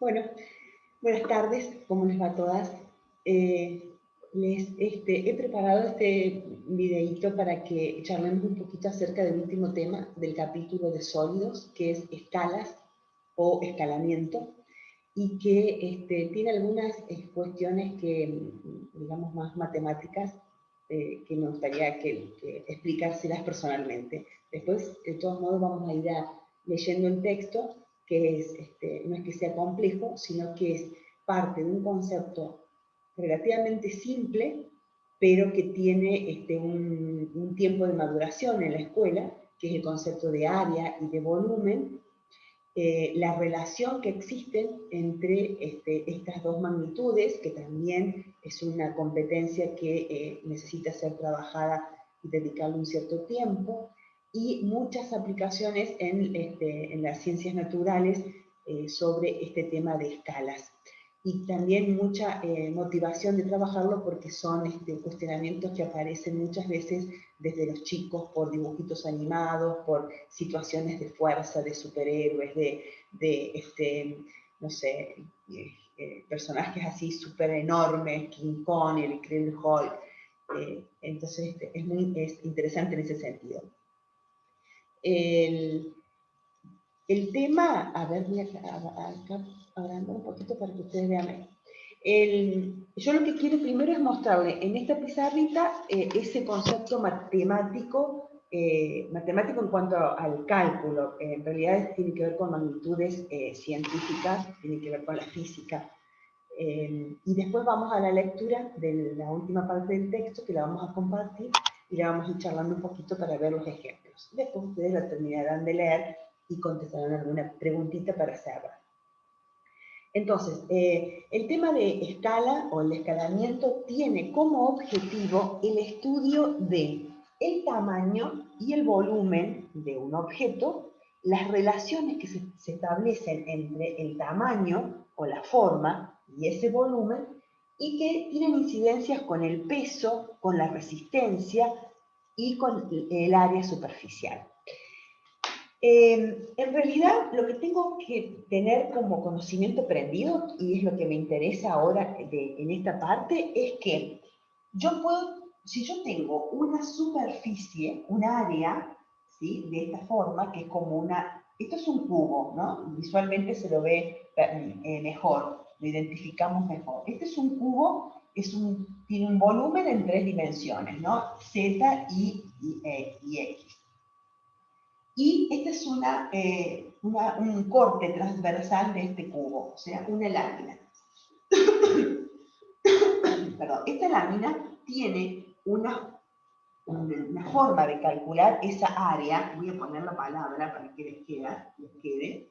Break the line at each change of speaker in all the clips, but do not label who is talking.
Bueno, buenas tardes, ¿cómo les va a todas? He preparado este videíto para que charlemos un poquito acerca del último tema del capítulo de sólidos, que es escalas o escalamiento, y que tiene algunas cuestiones que, digamos, más matemáticas, que me gustaría que explicárselas personalmente. Después, de todos modos, vamos a ir leyendo el texto, que es, no es que sea complejo, sino que es parte de un concepto relativamente simple, pero que tiene un tiempo de maduración en la escuela, que es el concepto de área y de volumen, la relación que existe entre estas dos magnitudes, que también es una competencia que necesita ser trabajada y dedicarle un cierto tiempo, y muchas aplicaciones en las ciencias naturales sobre este tema de escalas. Y también mucha motivación de trabajarlo porque son cuestionamientos que aparecen muchas veces desde los chicos por dibujitos animados, por situaciones de fuerza, de superhéroes, no sé, personajes así súper enormes, King Kong, el Incredible Hulk. Entonces es interesante en ese sentido. El tema, a ver, voy acá agrandar un poquito para que ustedes vean. Yo lo que quiero primero es mostrarle en esta pizarrita ese concepto matemático, matemático en cuanto al cálculo. En realidad tiene que ver con magnitudes científicas, tiene que ver con la física. Y después vamos a la lectura de la última parte del texto, que la vamos a compartir, y la vamos a ir charlando un poquito para ver los ejemplos. Después ustedes la terminarán de leer y contestarán alguna preguntita para cerrar. Entonces, el tema de escala o el escalamiento tiene como objetivo el estudio de el tamaño y el volumen de un objeto, las relaciones que se establecen entre el tamaño o la forma y ese volumen, y que tienen incidencias con el peso, con la resistencia y con el área superficial. En realidad, lo que tengo que tener como conocimiento prendido, y es lo que me interesa ahora en esta parte, es que yo puedo, si yo tengo una superficie, un área, ¿sí?, de esta forma, que es como esto es un cubo, ¿no? Visualmente se lo ve mejor, lo identificamos mejor. Este es un cubo, tiene un volumen en 3 dimensiones, ¿no? Z, Y y X. Y este es un corte transversal de este cubo, o sea, una lámina. Perdón, esta lámina tiene una forma de calcular esa área. Voy a poner la palabra para que les quede.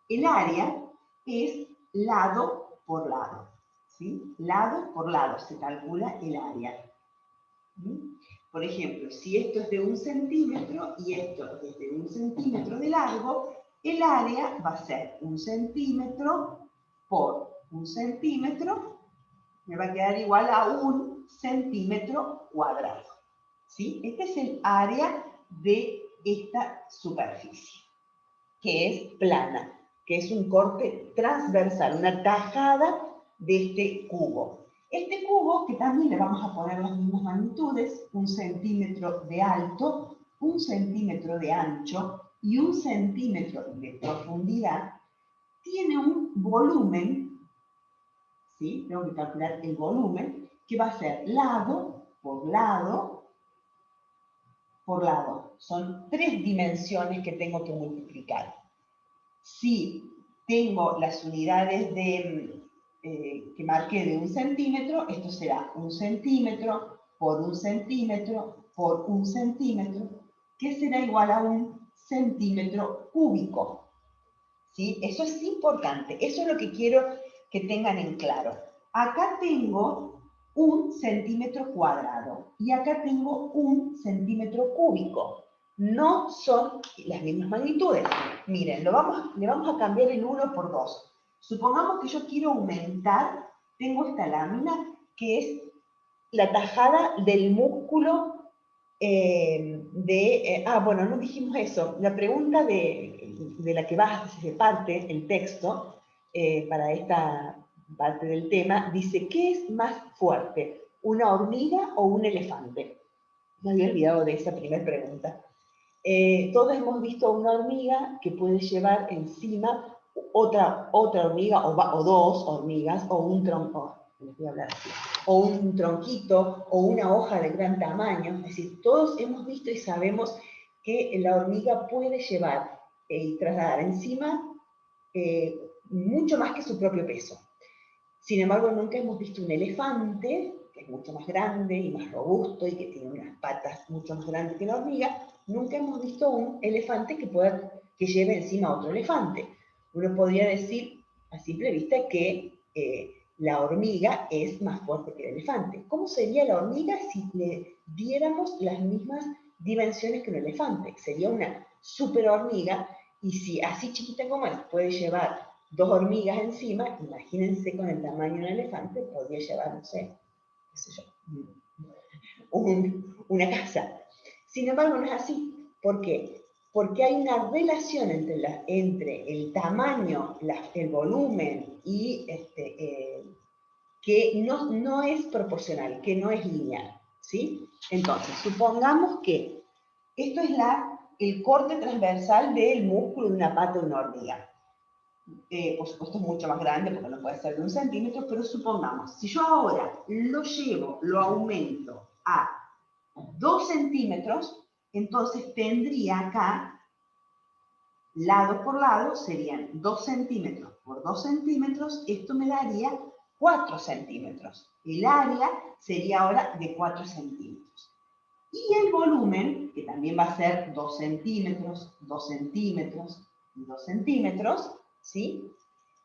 El área es lado por lado, ¿sí? Lado por lado se calcula el área. Por ejemplo, si esto es de 1 centímetro y esto es de 1 centímetro de largo, el área va a ser 1 centímetro por 1 centímetro, me va a quedar igual a 1 centímetro cuadrado. ¿Sí? Este es el área de esta superficie, que es plana, que es un corte transversal, una tajada de este cubo. Este cubo, que también le vamos a poner las mismas magnitudes, 1 centímetro de alto, 1 centímetro de ancho y 1 centímetro de profundidad, tiene un volumen, ¿sí? Tengo que calcular el volumen, que va a ser lado por lado por lado. Son 3 dimensiones que tengo que multiplicar. Si tengo las unidades que marqué de 1 centímetro, esto será 1 centímetro por 1 centímetro por 1 centímetro, que será igual a 1 centímetro cúbico. ¿Sí? Eso es importante, eso es lo que quiero que tengan en claro. Acá tengo 1 centímetro cuadrado y acá tengo 1 centímetro cúbico. No son las mismas magnitudes. Miren, le vamos a cambiar el 1 por 2. Supongamos que yo quiero aumentar, tengo esta lámina que es la tajada del músculo bueno, no dijimos eso. La pregunta de la que se parte el texto para esta parte del tema, dice, ¿qué es más fuerte? ¿Una hormiga o un elefante? Me había olvidado de esa primera pregunta. Todos hemos visto una hormiga que puede llevar encima otra hormiga o dos hormigas o un tronco, o un tronquito o una hoja de gran tamaño. Es decir, todos hemos visto y sabemos que la hormiga puede llevar y trasladar encima mucho más que su propio peso. Sin embargo, nunca hemos visto un elefante, que es mucho más grande y más robusto y que tiene unas patas mucho más grandes que la hormiga. Nunca hemos visto un elefante que lleve encima otro elefante. Uno podría decir a simple vista que la hormiga es más fuerte que el elefante. ¿Cómo sería la hormiga si le diéramos las mismas dimensiones que un elefante? Sería una super hormiga, y si así chiquita como es puede llevar dos hormigas encima, imagínense con el tamaño de un elefante, podría llevar, no sé, qué sé yo, una casa. Sin embargo, no es así. ¿Por qué? Porque hay una relación entre el tamaño, el volumen y que no es proporcional, que no es lineal, ¿sí? Entonces, supongamos que esto es el corte transversal del músculo de una pata de una hormiga. Por supuesto es mucho más grande porque no puede ser de 1 centímetro, pero supongamos, si yo ahora lo aumento a 2 centímetros, entonces tendría acá, lado por lado, serían 2 centímetros por 2 centímetros, esto me daría 4 centímetros. El área sería ahora de 4 centímetros. Y el volumen, que también va a ser 2 centímetros, 2 centímetros y 2 centímetros, ¿sí?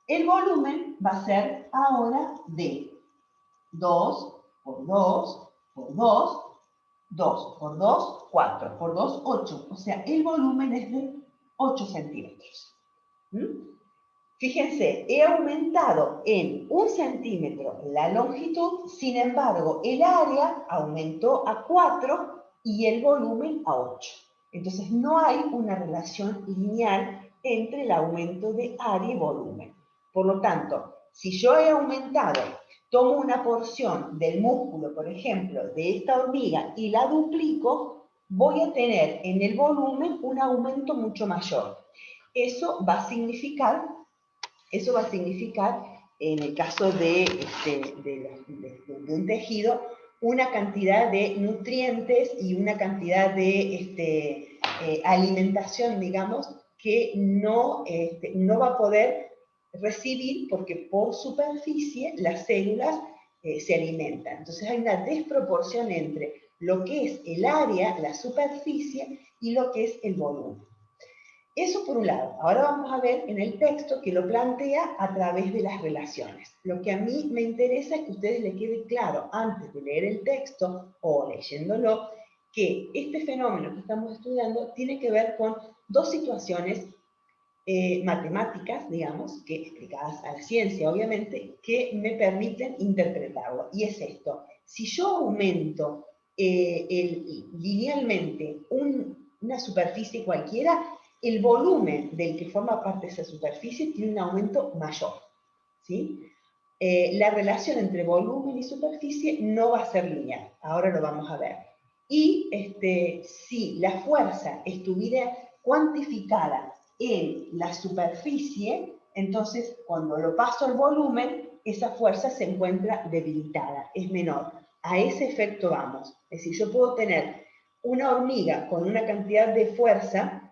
El volumen va a ser ahora de 2 por 2 por 2, 2 por 2, 4 por 2, 8. O sea, el volumen es de 8 centímetros. Fíjense, he aumentado en 1 centímetro la longitud, sin embargo, el área aumentó a 4 y el volumen a 8. Entonces, no hay una relación lineal entre el aumento de área y volumen. Por lo tanto, si yo he aumentado, tomo una porción del músculo, por ejemplo, de esta hormiga y la duplico, voy a tener en el volumen un aumento mucho mayor. Eso va a significar, en el caso de un tejido, una cantidad de nutrientes y una cantidad de alimentación, digamos, que no va a poder recibir porque por superficie las células se alimentan. Entonces hay una desproporción entre lo que es el área, la superficie, y lo que es el volumen. Eso por un lado. Ahora vamos a ver en el texto que lo plantea a través de las relaciones. Lo que a mí me interesa es que a ustedes les quede claro antes de leer el texto o leyéndolo que este fenómeno que estamos estudiando tiene que ver con dos situaciones matemáticas, digamos, que explicadas a la ciencia, obviamente, que me permiten interpretarlo. Y es esto. Si yo aumento linealmente una superficie cualquiera, el volumen del que forma parte de esa superficie tiene un aumento mayor, ¿sí? La relación entre volumen y superficie no va a ser lineal, ahora lo vamos a ver. Y si la fuerza estuviera cuantificada en la superficie, entonces cuando lo paso al volumen, esa fuerza se encuentra debilitada, es menor. A ese efecto vamos. Es decir, yo puedo tener una hormiga con una cantidad de fuerza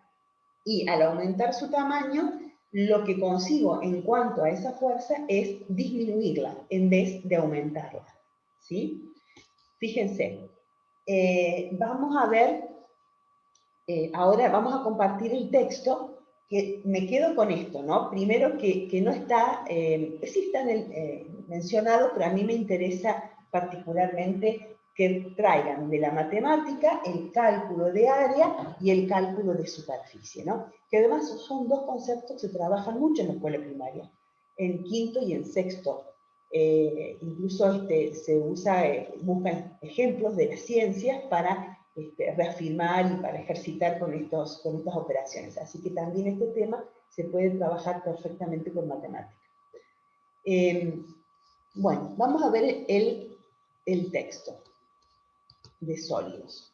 y al aumentar su tamaño, lo que consigo en cuanto a esa fuerza es disminuirla en vez de aumentarla. ¿Sí? Fíjense, vamos a ver, ahora vamos a compartir el texto, que me quedo con esto, ¿no? Primero que no está, sí está mencionado, pero a mí me interesa particularmente que traigan de la matemática el cálculo de área y el cálculo de superficie, ¿no? Que además son dos conceptos que se trabajan mucho en la escuela primaria, en quinto y en sexto. Incluso se buscan ejemplos de las ciencias para reafirmar y para ejercitar con estas operaciones. Así que también este tema se puede trabajar perfectamente con matemáticas. Bueno, vamos a ver el texto de sólidos.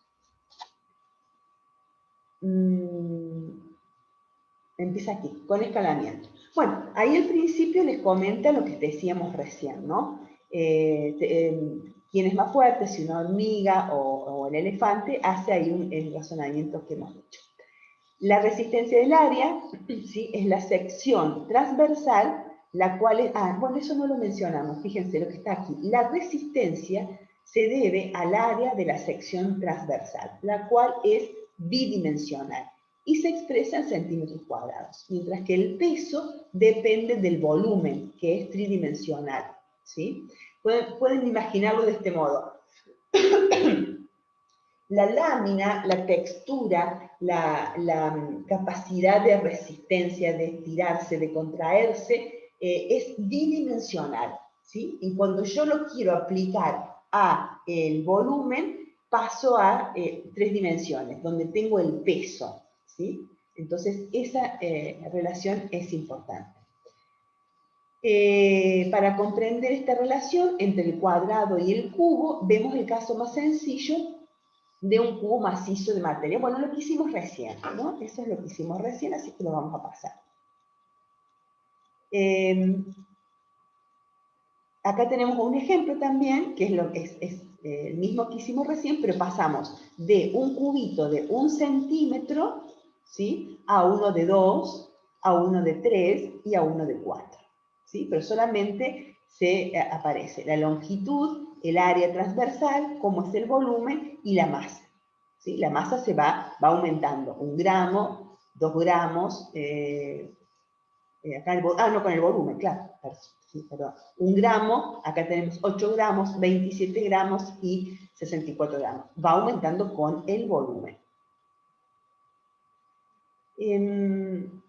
Empieza aquí, con escalamiento. Bueno, ahí al principio les comenta lo que decíamos recién, ¿no? Quién es más fuerte, si una hormiga o el elefante, hace ahí el razonamiento que hemos hecho. La resistencia del área, ¿sí? Es la sección transversal, la cual es... bueno, eso no lo mencionamos, fíjense lo que está aquí. La resistencia se debe al área de la sección transversal, la cual es bidimensional y se expresa en centímetros cuadrados, mientras que el peso depende del volumen, que es tridimensional, ¿sí? Pueden imaginarlo de este modo. La lámina, la textura, la capacidad de resistencia, de estirarse, de contraerse, es bidimensional, ¿sí? Y cuando yo lo quiero aplicar a el volumen, paso a 3 dimensiones, donde tengo el peso, ¿sí? Entonces, esa relación es importante. Para comprender esta relación entre el cuadrado y el cubo, vemos el caso más sencillo de un cubo macizo de materia. Bueno, lo que hicimos recién, ¿no? Eso es lo que hicimos recién, así que lo vamos a pasar. Acá tenemos un ejemplo también, que es el mismo que hicimos recién, pero pasamos de un cubito de 1 centímetro, ¿sí? A uno de 2, a uno de 3 y a uno de 4, ¿sí? Pero solamente se aparece la longitud, el área transversal, cómo es el volumen y la masa, ¿sí? La masa se va aumentando, 1 gramo, 2 gramos, acá no, con el volumen, claro, sí, perdón. 1 gramo, acá tenemos 8 gramos, 27 gramos y 64 gramos. Va aumentando con el volumen.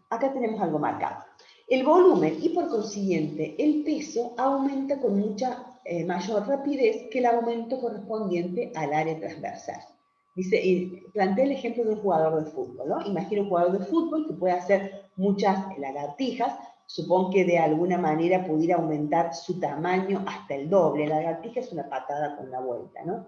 Acá tenemos algo marcado. El volumen y por consiguiente el peso aumenta con mucha mayor rapidez que el aumento correspondiente al área transversal. Dice, plantea el ejemplo de un jugador de fútbol, ¿no? Imagina un jugador de fútbol que puede hacer muchas lagartijas. Supongo que de alguna manera pudiera aumentar su tamaño hasta el doble. La lagartija es una patada con la vuelta, ¿no?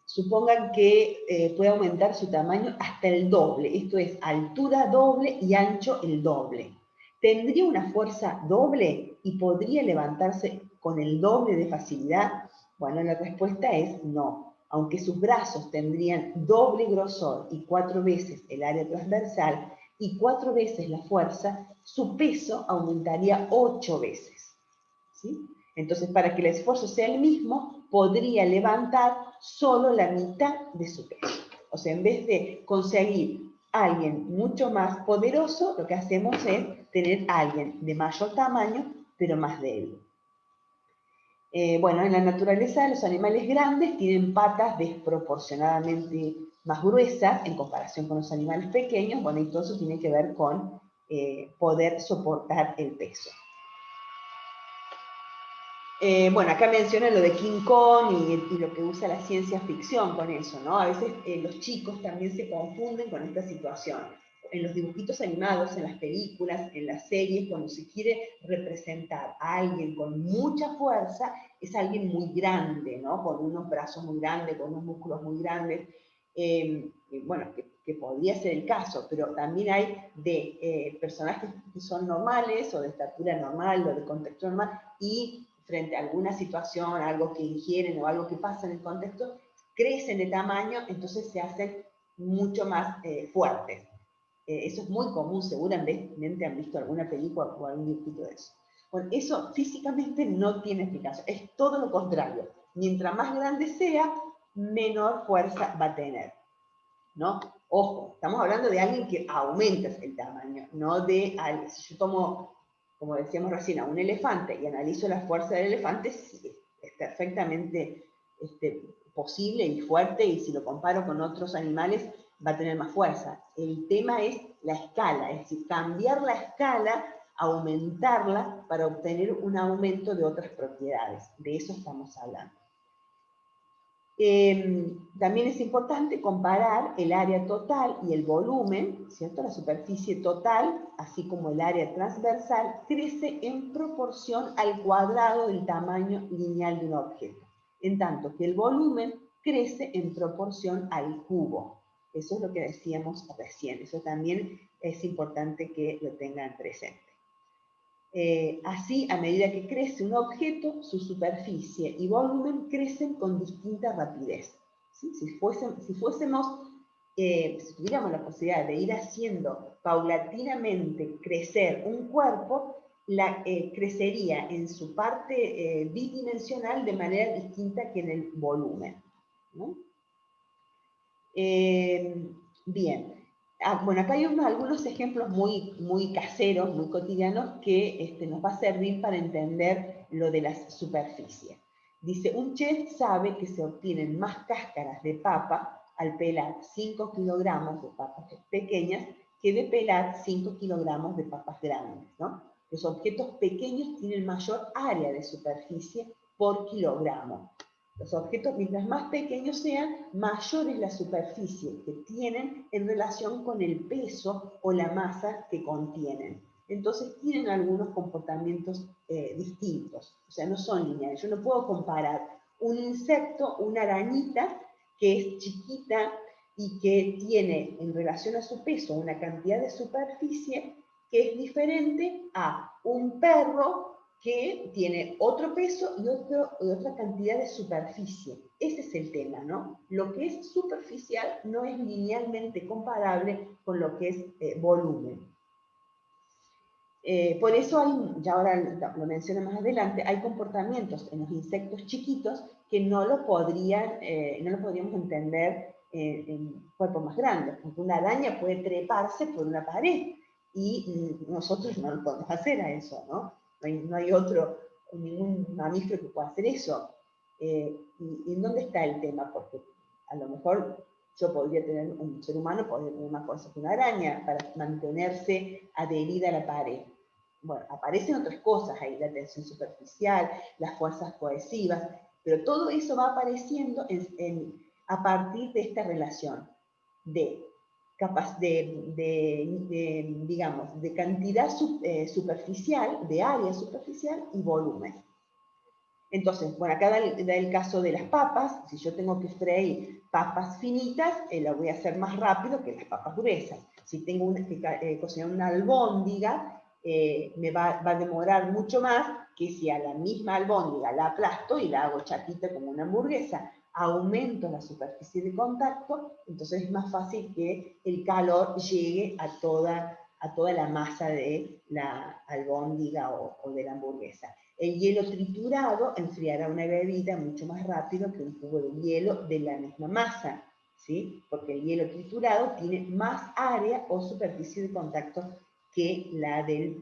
Supongan que puede aumentar su tamaño hasta el doble, esto es altura doble y ancho el doble. ¿Tendría una fuerza doble y podría levantarse con el doble de facilidad? Bueno, la respuesta es no. Aunque sus brazos tendrían doble grosor y 4 veces el área transversal y 4 veces la fuerza, su peso aumentaría 8 veces, ¿sí? Entonces, para que el esfuerzo sea el mismo, podría levantar solo la mitad de su peso. O sea, en vez de conseguir a alguien mucho más poderoso, lo que hacemos es tener a alguien de mayor tamaño, pero más débil. Bueno, en la naturaleza los animales grandes tienen patas desproporcionadamente más gruesas en comparación con los animales pequeños. Bueno, y todo eso tiene que ver con poder soportar el peso. Bueno, acá menciona lo de King Kong y lo que usa la ciencia ficción con eso, ¿no? A veces los chicos también se confunden con esta situación. En los dibujitos animados, en las películas, en las series, cuando se quiere representar a alguien con mucha fuerza, es alguien muy grande, ¿no? Con unos brazos muy grandes, con unos músculos muy grandes. Bueno, que podría ser el caso, pero también hay de personajes que son normales o de estatura normal o de contexto normal y frente a alguna situación, algo que ingieren o algo que pasa en el contexto, crecen de tamaño, entonces se hacen mucho más fuertes. Eso es muy común, seguramente han visto alguna película o algún dibujito de eso. Bueno, eso físicamente no tiene explicación, es todo lo contrario. Mientras más grande sea, menor fuerza va a tener, ¿no? Ojo, estamos hablando de alguien que aumenta el tamaño, no de, si yo tomo, como decíamos recién, a un elefante y analizo la fuerza del elefante, es perfectamente posible y fuerte, y si lo comparo con otros animales, va a tener más fuerza. El tema es la escala, es decir, cambiar la escala, aumentarla para obtener un aumento de otras propiedades. De eso estamos hablando. También es importante comparar el área total y el volumen, ¿cierto? La superficie total, así como el área transversal, crece en proporción al cuadrado del tamaño lineal de un objeto, en tanto que el volumen crece en proporción al cubo. Eso es lo que decíamos recién, eso también es importante que lo tengan presente. Así, a medida que crece un objeto, su superficie y volumen crecen con distinta rapidez. ¿Sí? Si tuviéramos la posibilidad de ir haciendo paulatinamente crecer un cuerpo, crecería en su parte bidimensional de manera distinta que en el volumen, ¿no? Bien. Bueno, acá hay algunos ejemplos muy caseros, muy cotidianos, que nos va a servir para entender lo de las superficies. Dice, un chef sabe que se obtienen más cáscaras de papa al pelar 5 kilogramos de papas pequeñas que de pelar 5 kilogramos de papas grandes, ¿no? Los objetos pequeños tienen mayor área de superficie por kilogramo. Los objetos, mientras más pequeños sean, mayor es la superficie que tienen en relación con el peso o la masa que contienen. Entonces tienen algunos comportamientos distintos, o sea, no son lineales. Yo no puedo comparar un insecto, una arañita, que es chiquita y que tiene en relación a su peso una cantidad de superficie que es diferente a un perro que tiene otro peso y otra cantidad de superficie. Ese es el tema, ¿no? Lo que es superficial no es linealmente comparable con lo que es volumen. Por eso hay, ya ahora lo menciono más adelante, hay comportamientos en los insectos chiquitos que no lo podríamos entender en cuerpos más grandes. Porque una araña puede treparse por una pared y nosotros no lo podemos hacer a eso, ¿no? No hay ningún mamífero que pueda hacer eso. ¿Y en dónde está el tema? Porque a lo mejor un ser humano podría tener más fuerza que una araña para mantenerse adherida a la pared. Bueno, aparecen otras cosas ahí, la tensión superficial, las fuerzas cohesivas, pero todo eso va apareciendo a partir de esta relación de digamos, de cantidad superficial, de área superficial y volumen. Entonces, bueno, acá da el caso de las papas. Si yo tengo que freír papas finitas, lo voy a hacer más rápido que las papas gruesas. Si tengo que cocinar una albóndiga, me va a demorar mucho más que si a la misma albóndiga la aplasto y la hago chatita como una hamburguesa. Aumento la superficie de contacto, entonces es más fácil que el calor llegue a toda la masa de la albóndiga o de la hamburguesa. El hielo triturado enfriará una bebida mucho más rápido que un cubo de hielo de la misma masa, ¿sí? Porque el hielo triturado tiene más área o superficie de contacto que la de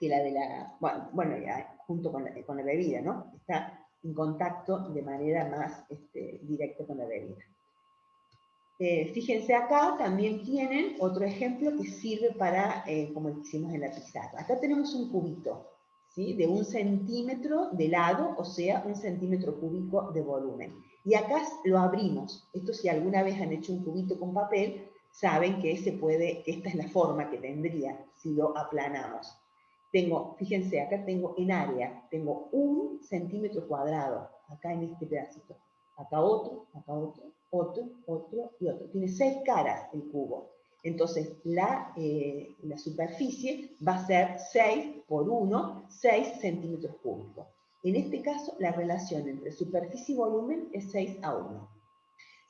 la, bueno ya, junto con la bebida, ¿no? Está en contacto de manera más directa con la bebida. Fíjense acá, también tienen otro ejemplo que sirve para, como hicimos en la pizarra. Acá tenemos un cubito, ¿sí? De 1 centímetro de lado, o sea, 1 centímetro cúbico de volumen. Y acá lo abrimos. Esto, si alguna vez han hecho un cubito con papel, saben que que esta es la forma que tendría si lo aplanamos. Fíjense, acá tengo en área, tengo 1 centímetro cuadrado, acá en este pedacito. Acá otro, otro y otro. Tiene 6 caras el cubo. Entonces, la superficie va a ser 6 por 1, 6 centímetros cúbicos. En este caso, la relación entre superficie y volumen es 6 a 1.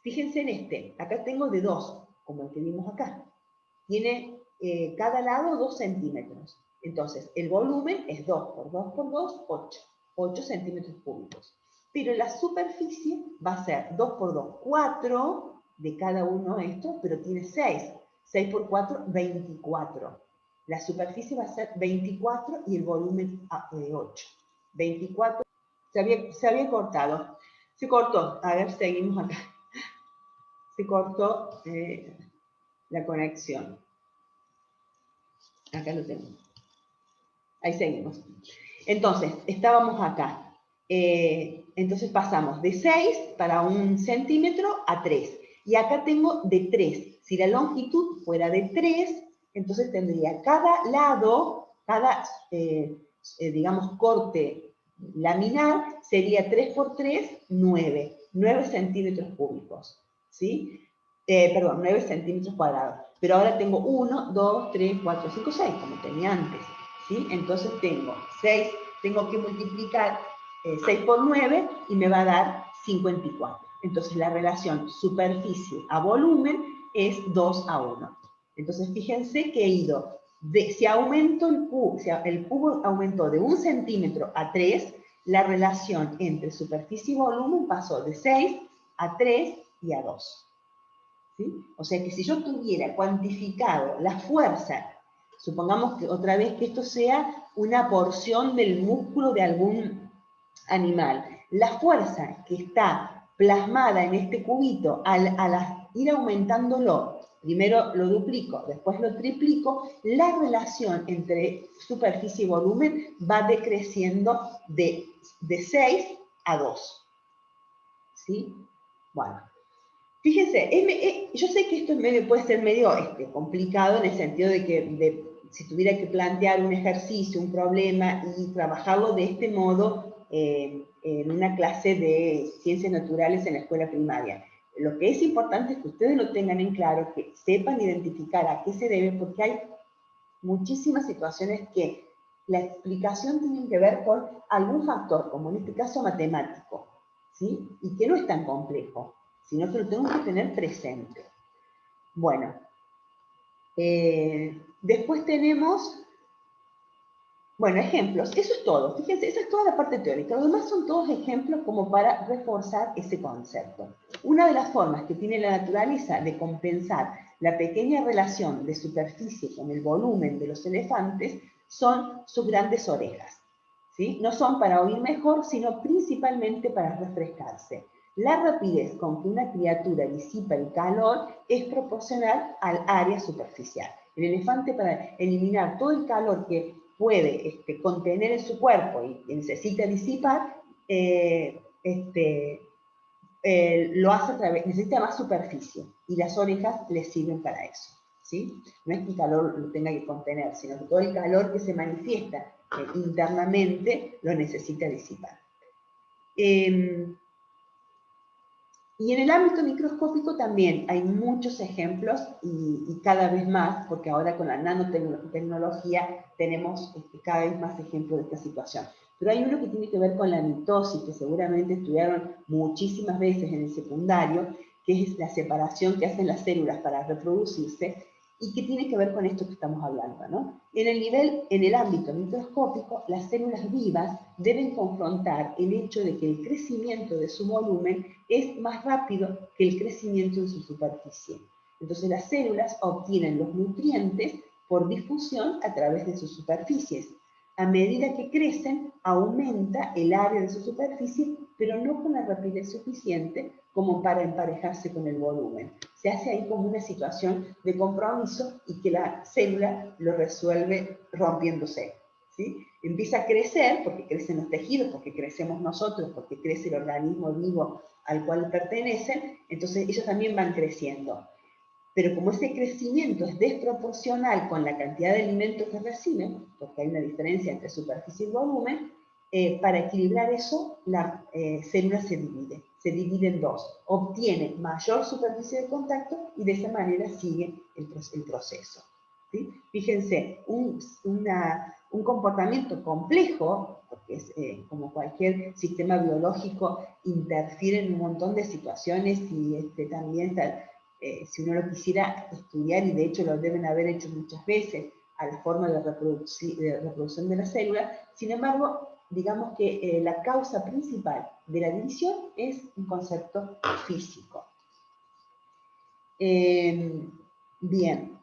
Fíjense en acá tengo de 2, como el que vimos acá. Tiene cada lado 2 centímetros. Entonces, el volumen es 2 por 2 por 2, 8. 8 centímetros cúbicos. Pero la superficie va a ser 2 por 2, 4 de cada uno de estos, pero tiene 6. 6 por 4, 24. La superficie va a ser 24 y el volumen 8. 24. Se había cortado. Se cortó. A ver, seguimos acá. Se cortó la conexión. Acá lo tenemos. Ahí seguimos. Entonces, estábamos acá. Entonces pasamos de 6 para 1 centímetro a 3. Y acá tengo de 3. Si la longitud fuera de 3, entonces tendría cada lado, cada, digamos, corte laminar, sería 3 por 3, 9. 9 centímetros cúbicos. ¿Sí? Perdón, 9 centímetros cuadrados. Pero ahora tengo 1, 2, 3, 4, 5, 6, como tenía antes. ¿Sí? Entonces tengo 6, tengo que multiplicar 6 por 9 y me va a dar 54. Entonces la relación superficie a volumen es 2 a 1. Entonces fíjense que he ido, si aumento el cubo aumentó de 1 centímetro a 3, la relación entre superficie y volumen pasó de 6 a 3 y a 2. ¿Sí? O sea que si yo tuviera cuantificado la fuerza, supongamos que otra vez que esto sea una porción del músculo de algún animal, la fuerza que está plasmada en este cubito, al ir aumentándolo, primero lo duplico, después lo triplico, la relación entre superficie y volumen va decreciendo de 6 a 2. ¿Sí? Bueno. Fíjense, yo sé que esto puede ser medio complicado en el sentido de que si tuviera que plantear un ejercicio, un problema y trabajarlo de este modo en una clase de ciencias naturales en la escuela primaria. Lo que es importante es que ustedes lo tengan en claro, que sepan identificar a qué se debe, porque hay muchísimas situaciones que la explicación tiene que ver con algún factor, como en este caso matemático, ¿sí? Y que no es tan complejo, sino que lo tenemos que tener presente. Bueno, después tenemos, bueno, ejemplos. Eso es todo. Fíjense, esa es toda la parte teórica. Lo demás son todos ejemplos como para reforzar ese concepto. Una de las formas que tiene la naturaleza de compensar la pequeña relación de superficie con el volumen de los elefantes son sus grandes orejas. ¿Sí? No son para oír mejor, sino principalmente para refrescarse. La rapidez con que una criatura disipa el calor es proporcional al área superficial. El elefante, para eliminar todo el calor que puede contener en su cuerpo y que necesita disipar, lo hace a través, necesita más superficie y las orejas le sirven para eso. ¿Sí? No es que el calor lo tenga que contener, sino que todo el calor que se manifiesta internamente lo necesita disipar. Y en el ámbito microscópico también hay muchos ejemplos y cada vez más, porque ahora con la nanotecnología tenemos cada vez más ejemplos de esta situación. Pero hay uno que tiene que ver con la mitosis, que seguramente estudiaron muchísimas veces en el secundario, que es la separación que hacen las células para reproducirse, y que tiene que ver con esto que estamos hablando, ¿no? En el ámbito microscópico, las células vivas deben confrontar el hecho de que el crecimiento de su volumen es más rápido que el crecimiento de su superficie. Entonces las células obtienen los nutrientes por difusión a través de sus superficies. A medida que crecen, aumenta el área de su superficie, pero no con la rapidez suficiente como para emparejarse con el volumen. Se hace ahí como una situación de compromiso y que la célula lo resuelve rompiéndose. ¿Sí? Empieza a crecer, porque crecen los tejidos, porque crecemos nosotros, porque crece el organismo vivo al cual pertenecen, entonces ellos también van creciendo. Pero como ese crecimiento es desproporcional con la cantidad de alimentos que reciben, porque hay una diferencia entre superficie y volumen, para equilibrar eso, la célula se divide en dos. Obtiene mayor superficie de contacto y de esa manera sigue el proceso. ¿Sí? Fíjense, un comportamiento complejo, porque es como cualquier sistema biológico, interfiere en un montón de situaciones y también si uno lo quisiera estudiar, y de hecho lo deben haber hecho muchas veces, a la forma de reproducción de la célula. Sin embargo, digamos que la causa principal de la división es un concepto físico. Bien.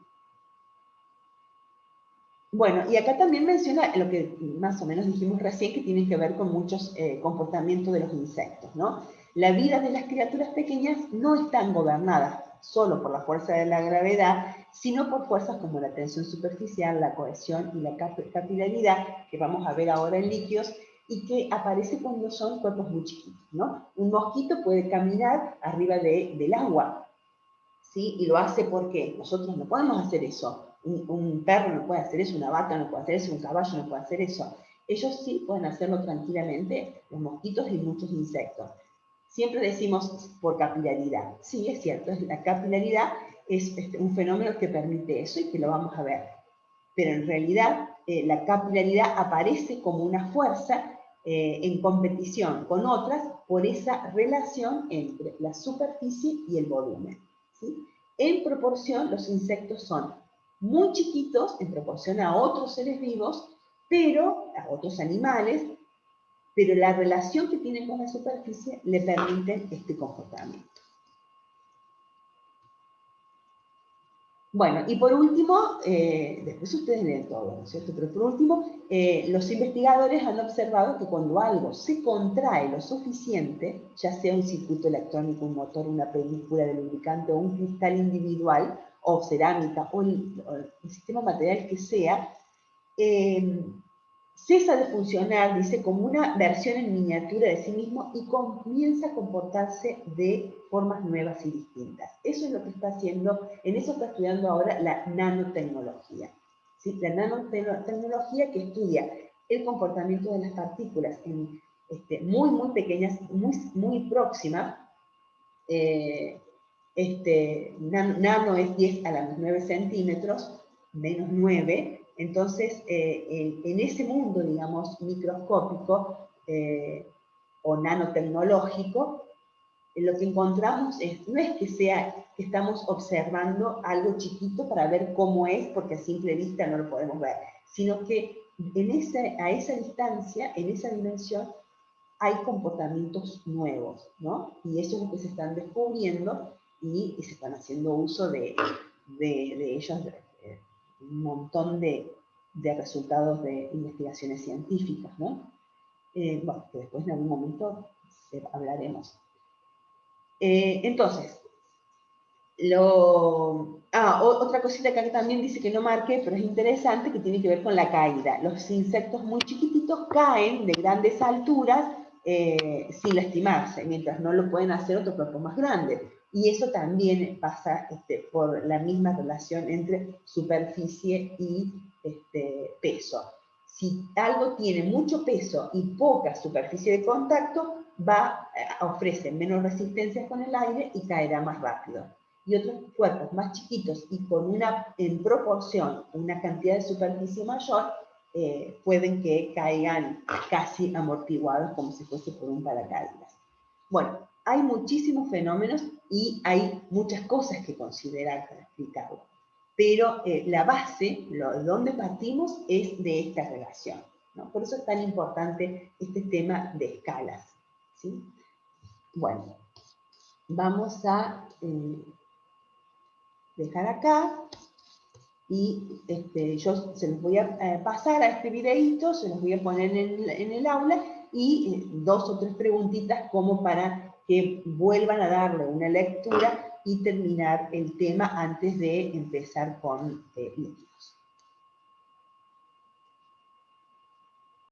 Bueno, y acá también menciona lo que más o menos dijimos recién, que tiene que ver con muchos comportamientos de los insectos, ¿no? La vida de las criaturas pequeñas no están gobernadas solo por la fuerza de la gravedad, sino por fuerzas como la tensión superficial, la cohesión y la capilaridad, que vamos a ver ahora en líquidos, y que aparece cuando son cuerpos muy chiquitos, ¿no? Un mosquito puede caminar arriba del agua, ¿sí? Y lo hace porque nosotros no podemos hacer eso. Un perro no puede hacer eso, una vaca no puede hacer eso, un caballo no puede hacer eso. Ellos sí pueden hacerlo tranquilamente, los mosquitos y muchos insectos. Siempre decimos por capilaridad. Sí, es cierto, la capilaridad es un fenómeno que permite eso y que lo vamos a ver. Pero en realidad la capilaridad aparece como una fuerza en competición con otras por esa relación entre la superficie y el volumen, ¿sí? En proporción, los insectos son muy chiquitos en proporción a otros seres vivos, pero a otros animales, pero la relación que tienen con la superficie le permite este comportamiento. Bueno, y por último, después ustedes leen todo, ¿no es cierto? Pero por último, los investigadores han observado que cuando algo se contrae lo suficiente, ya sea un circuito electrónico, un motor, una película de lubricante o un cristal individual, o cerámica, o el sistema material que sea, cesa de funcionar, dice, como una versión en miniatura de sí mismo y comienza a comportarse de formas nuevas y distintas. Eso es lo que está haciendo, en eso está estudiando ahora la nanotecnología. ¿Sí? La nanotecnología que estudia el comportamiento de las partículas en muy pequeñas, muy próximas. Nano es 10 a la 9 centímetros, menos 9. Entonces, en ese mundo, digamos, microscópico o nanotecnológico, lo que encontramos no es que estamos observando algo chiquito para ver cómo es, porque a simple vista no lo podemos ver, sino que a esa distancia, en esa dimensión, hay comportamientos nuevos, ¿no? Y eso es lo que se están descubriendo y se están haciendo uso de ellos, un montón de resultados de investigaciones científicas, ¿no? Bueno, que después en algún momento hablaremos. Entonces, otra cosita que acá también dice que no marque, pero es interesante, que tiene que ver con la caída. Los insectos muy chiquititos caen de grandes alturas sin lastimarse, mientras no lo pueden hacer otro cuerpo más grande. Y eso también pasa por la misma relación entre superficie y peso. Si algo tiene mucho peso y poca superficie de contacto, ofrece menos resistencia con el aire y caerá más rápido. Y otros cuerpos más chiquitos y con en proporción una cantidad de superficie mayor, pueden que caigan casi amortiguados como si fuese por un paracaídas. Bueno, hay muchísimos fenómenos y hay muchas cosas que considerar para explicarlo. Pero la base, donde partimos, es de esta relación, ¿no? Por eso es tan importante este tema de escalas, ¿sí? Bueno, vamos a dejar acá y yo se los voy a pasar a este videito, se los voy a poner en el aula y 2 o 3 preguntitas como para que vuelvan a darle una lectura y terminar el tema antes de empezar con líquidos.